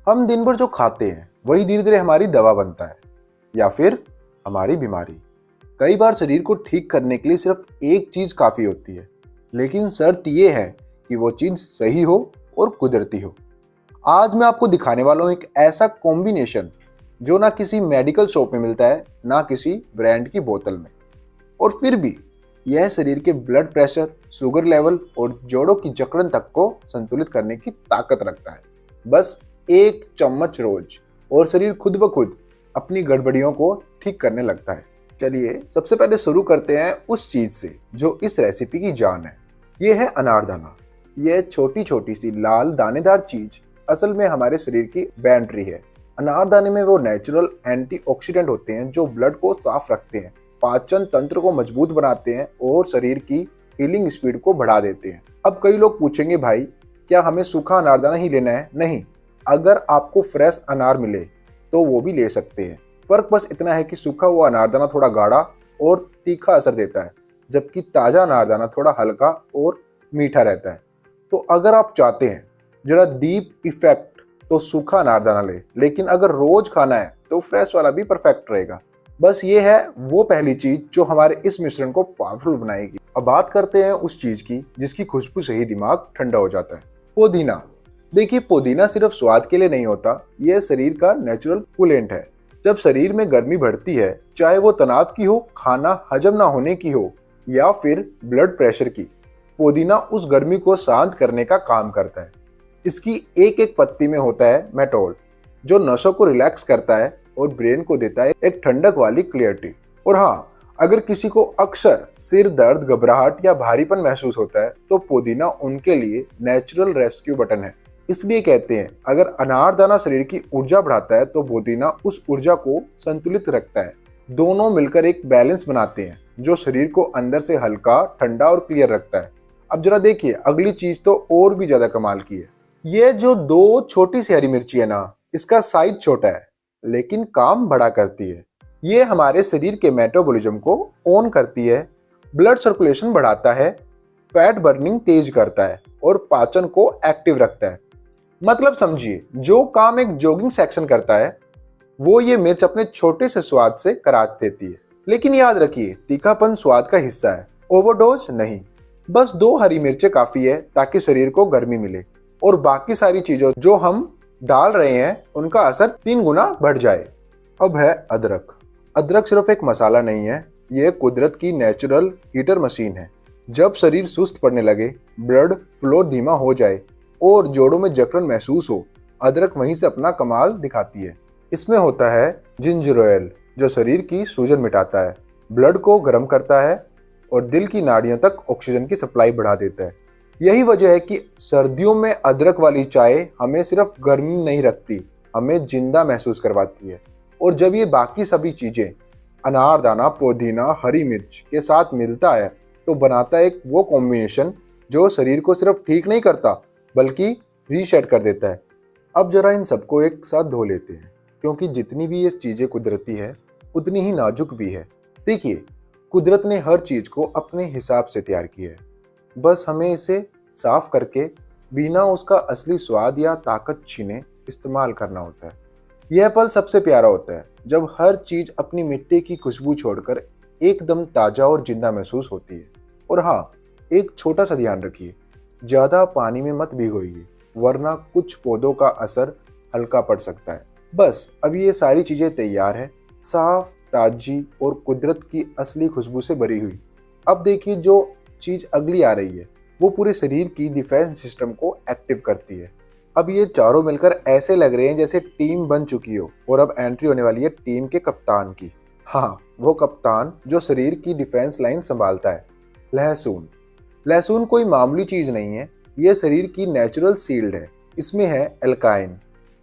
हम दिन भर जो खाते हैं वही धीरे धीरे हमारी दवा बनता है या फिर हमारी बीमारी। कई बार शरीर को ठीक करने के लिए सिर्फ एक चीज काफी होती है, लेकिन शर्त यह है कि वो चीज सही हो और कुदरती हो। आज मैं आपको दिखाने वाला हूं एक ऐसा कॉम्बिनेशन जो ना किसी मेडिकल शॉप में मिलता है, ना किसी ब्रांड की बोतल में, और फिर भी यह शरीर के ब्लड प्रेशर, शुगर लेवल और जोड़ों की जकड़न तक को संतुलित करने की ताकत रखता है। बस एक चम्मच रोज और शरीर खुद ब खुद अपनी गड़बड़ियों को ठीक करने लगता है। चलिए सबसे पहले शुरू करते हैं उस चीज से जो इस रेसिपी की जान है। ये है अनारदाना। यह छोटी छोटी सी लाल दानेदार चीज असल में हमारे शरीर की बैटरी है। अनारदाने में वो नेचुरल एंटीऑक्सीडेंट होते हैं जो ब्लड को साफ रखते हैं, पाचन तंत्र को मजबूत बनाते हैं और शरीर की हीलिंग स्पीड को बढ़ा देते हैं। अब कई लोग पूछेंगे, भाई क्या हमें सूखा अनारदाना ही लेना है? नहीं, अगर आपको फ्रेश अनार मिले तो वो भी ले सकते हैं। फर्क बस इतना है कि सूखा हुआ अनारदाना थोड़ा गाढ़ा और तीखा असर देता है, जबकि ताजा अनारदाना थोड़ा हल्का और मीठा रहता है। तो अगर आप चाहते हैं जरा डीप इफेक्ट तो सूखा अनारदाना ले, लेकिन अगर रोज खाना है तो फ्रेश वाला भी परफेक्ट रहेगा। बस ये है वो पहली चीज जो हमारे इस मिश्रण को पावरफुल बनाएगी। अब बात करते हैं उस चीज की जिसकी खुशबू से ही दिमाग ठंडा हो जाता है, पुदीना। देखिए, पुदीना सिर्फ स्वाद के लिए नहीं होता, यह शरीर का नेचुरल कूलेंट है। जब शरीर में गर्मी बढ़ती है, चाहे वो तनाव की हो, खाना हजम ना होने की हो या फिर ब्लड प्रेशर की, पुदीना उस गर्मी को शांत करने का काम करता है। इसकी एक एक पत्ती में होता है मेटोल, जो नसों को रिलैक्स करता है और ब्रेन को देता है एक ठंडक वाली क्लियरिटी। और हाँ, अगर किसी को अक्सर सिर दर्द, घबराहट या भारीपन महसूस होता है तो पुदीना उनके लिए नेचुरल रेस्क्यू बटन है। इसलिए कहते हैं अगर अनारदाना शरीर की ऊर्जा बढ़ाता है तो पुदीना उस ऊर्जा को संतुलित रखता है। दोनों मिलकर एक बैलेंस बनाते हैं जो शरीर को अंदर से हल्का, ठंडा और क्लियर रखता है। अब जरा देखिए, अगली चीज तो और भी ज्यादा कमाल की है। ये जो दो छोटी सी हरी मिर्ची है ना, इसका साइज छोटा है लेकिन काम बड़ा करती है। ये हमारे शरीर के मेटाबॉलिज्म को ऑन करती है, ब्लड सर्कुलेशन बढ़ाता है, फैट बर्निंग तेज करता है और पाचन को एक्टिव रखता है। मतलब समझिए, जो काम एक जॉगिंग सेक्शन करता है वो ये मिर्च अपने छोटे से स्वाद से करा देती है। लेकिन याद रखिए, तीखापन स्वाद का हिस्सा है, ओवरडोज नहीं। बस 2 हरी मिर्चें काफी है ताकि शरीर को गर्मी मिले और बाकी सारी चीजों जो हम डाल रहे हैं उनका असर 3 गुना बढ़ जाए। अब है अदरक। अदरक सिर्फ एक मसाला नहीं है, ये कुदरत की नेचुरल हीटर मशीन है। जब शरीर सुस्त पड़ने लगे, ब्लड फ्लो धीमा हो जाए और जोड़ों में जकड़न महसूस हो, अदरक वहीं से अपना कमाल दिखाती है। इसमें होता है जिंजर ऑयल, जो शरीर की सूजन मिटाता है, ब्लड को गर्म करता है और दिल की नाड़ियों तक ऑक्सीजन की सप्लाई बढ़ा देता है। यही वजह है कि सर्दियों में अदरक वाली चाय हमें सिर्फ गर्मी नहीं रखती, हमें जिंदा महसूस करवाती है। और जब ये बाकी सभी चीजें अनारदाना, पुदीना, हरी मिर्च के साथ मिलता है तो बनाता है एक वो कॉम्बिनेशन जो शरीर को सिर्फ ठीक नहीं करता बल्कि रीसेट कर देता है। अब जरा इन सबको एक साथ धो लेते हैं, क्योंकि जितनी भी ये चीजें कुदरती है उतनी ही नाजुक भी है। देखिए, कुदरत ने हर चीज को अपने हिसाब से तैयार किया है, बस हमें इसे साफ करके बिना उसका असली स्वाद या ताकत छीने इस्तेमाल करना होता है। यह पल सबसे प्यारा होता है जब हर चीज अपनी मिट्टी की खुशबू छोड़कर एकदम ताजा और जिंदा महसूस होती है। और हाँ, एक छोटा सा ध्यान रखिए, ज्यादा पानी में मत भिगोइए, वरना कुछ पौधों का असर हल्का पड़ सकता है। बस अब ये सारी चीजें तैयार है, साफ, ताजी और कुदरत की असली खुशबू से भरी हुई। अब देखिए, जो चीज अगली आ रही है वो पूरे शरीर की डिफेंस सिस्टम को एक्टिव करती है। अब ये चारों मिलकर ऐसे लग रहे हैं जैसे टीम बन चुकी हो और अब एंट्री होने वाली है टीम के कप्तान की। हाँ, वो कप्तान जो शरीर की डिफेंस लाइन संभालता है, लहसुन। लहसुन कोई मामूली चीज नहीं है, ये शरीर की नेचुरल शील्ड है। इसमें है एल्काइन,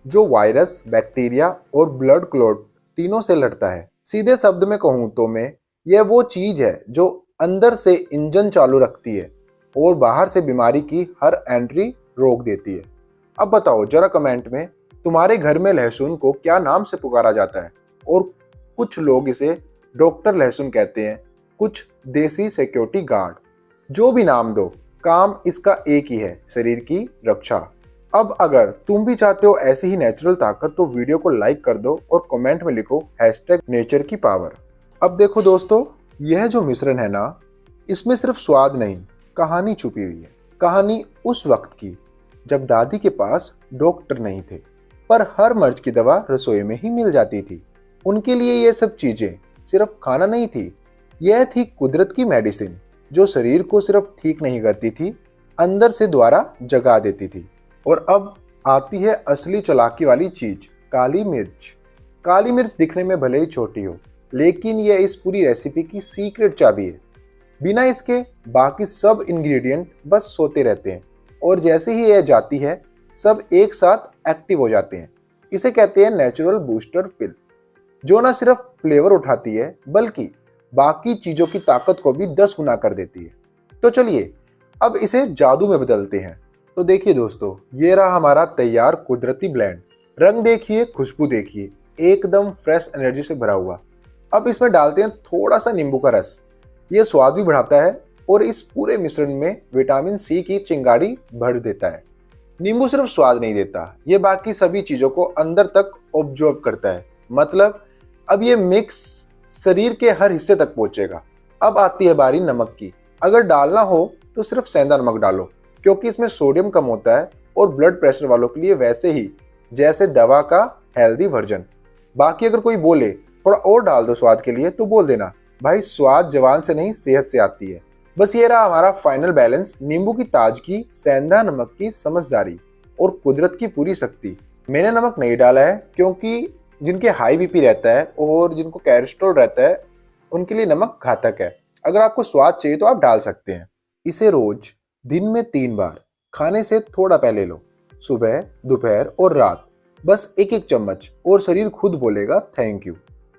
जो वायरस, बैक्टीरिया और ब्लड क्लॉट तीनों से लड़ता है। सीधे शब्द में कहूँ तो मैं, यह वो चीज है जो अंदर से इंजन चालू रखती है और बाहर से बीमारी की हर एंट्री रोक देती है। अब बताओ जरा कमेंट में, तुम्हारे घर में लहसुन को क्या नाम से पुकारा जाता है? और कुछ लोग इसे डॉक्टर लहसुन कहते हैं, कुछ देसी सिक्योरिटी गार्ड। जो भी नाम दो, काम इसका एक ही है, शरीर की रक्षा। अब अगर तुम भी चाहते हो ऐसी ही नेचुरल ताकत तो वीडियो को लाइक कर दो और कमेंट में लिखो #नेचर की पावर। अब देखो दोस्तों, यह जो मिश्रण है ना, इसमें सिर्फ स्वाद नहीं, कहानी छुपी हुई है। कहानी उस वक्त की जब दादी के पास डॉक्टर नहीं थे, पर हर मर्ज की दवा रसोई में ही मिल जाती थी। उनके लिए ये सब चीजें सिर्फ खाना नहीं थी, यह थी कुदरत की मेडिसिन, जो शरीर को सिर्फ ठीक नहीं करती थी, अंदर से द्वारा जगा देती थी। और अब आती है असली चालाकी वाली चीज, काली मिर्च। काली मिर्च दिखने में भले ही छोटी हो, लेकिन यह इस पूरी रेसिपी की सीक्रेट चाबी है। बिना इसके बाकी सब इंग्रेडिएंट बस सोते रहते हैं, और जैसे ही यह जाती है सब एक साथ एक्टिव हो जाते हैं। इसे कहते हैं नेचुरल बूस्टर पिल, जो न सिर्फ फ्लेवर उठाती है बल्कि बाकी चीजों की ताकत को भी 10 गुना कर देती है। तो चलिए अब इसे जादू में बदलते हैं। तो देखिए दोस्तों, ये रहा हमारा तैयार कुदरती ब्लेंड। रंग देखिए, खुशबू देखिए, एकदम फ्रेश एनर्जी से भरा हुआ। अब इसमें डालते हैं थोड़ा सा नींबू का रस। ये स्वाद भी बढ़ाता है और इस पूरे मिश्रण में विटामिन सी की चिंगारी भर देता है। नींबू सिर्फ स्वाद नहीं देता, ये बाकी सभी चीजों को अंदर तक ऑब्जर्व करता है। मतलब अब ये मिक्स शरीर के हर हिस्से तक पहुंचेगा। अब आती है बारी नमक की। अगर डालना हो तो सिर्फ सेंधा नमक डालो, क्योंकि इसमें सोडियम कम होता है और ब्लड प्रेशर वालों के लिए वैसे ही जैसे दवा का हेल्दी वर्जन। बाकी अगर कोई बोले थोड़ा और डाल दो स्वाद के लिए, तो बोल देना भाई, स्वाद जवान से नहीं सेहत से आती है। बस ये रहा हमारा फाइनल बैलेंस, नींबू की ताजगी, सेंधा नमक की समझदारी और कुदरत की पूरी शक्ति। मैंने नमक नहीं डाला है क्योंकि जिनके हाई बीपी रहता है और जिनको कैलेस्ट्रॉल रहता है उनके लिए नमक घातक है। अगर आपको स्वाद चाहिए तो आप डाल सकते हैं। इसे रोज दिन में 3 बार खाने से थोड़ा पहले लो, सुबह, दोपहर और रात, बस एक एक चम्मच, और शरीर खुद बोलेगा थैंक यू।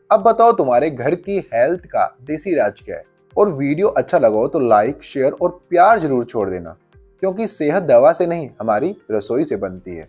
अब बताओ तुम्हारे घर की हेल्थ का देसी राज क्या है? और वीडियो अच्छा लगा हो तो लाइक, शेयर और प्यार जरूर छोड़ देना, क्योंकि सेहत दवा से नहीं हमारी रसोई से बनती है।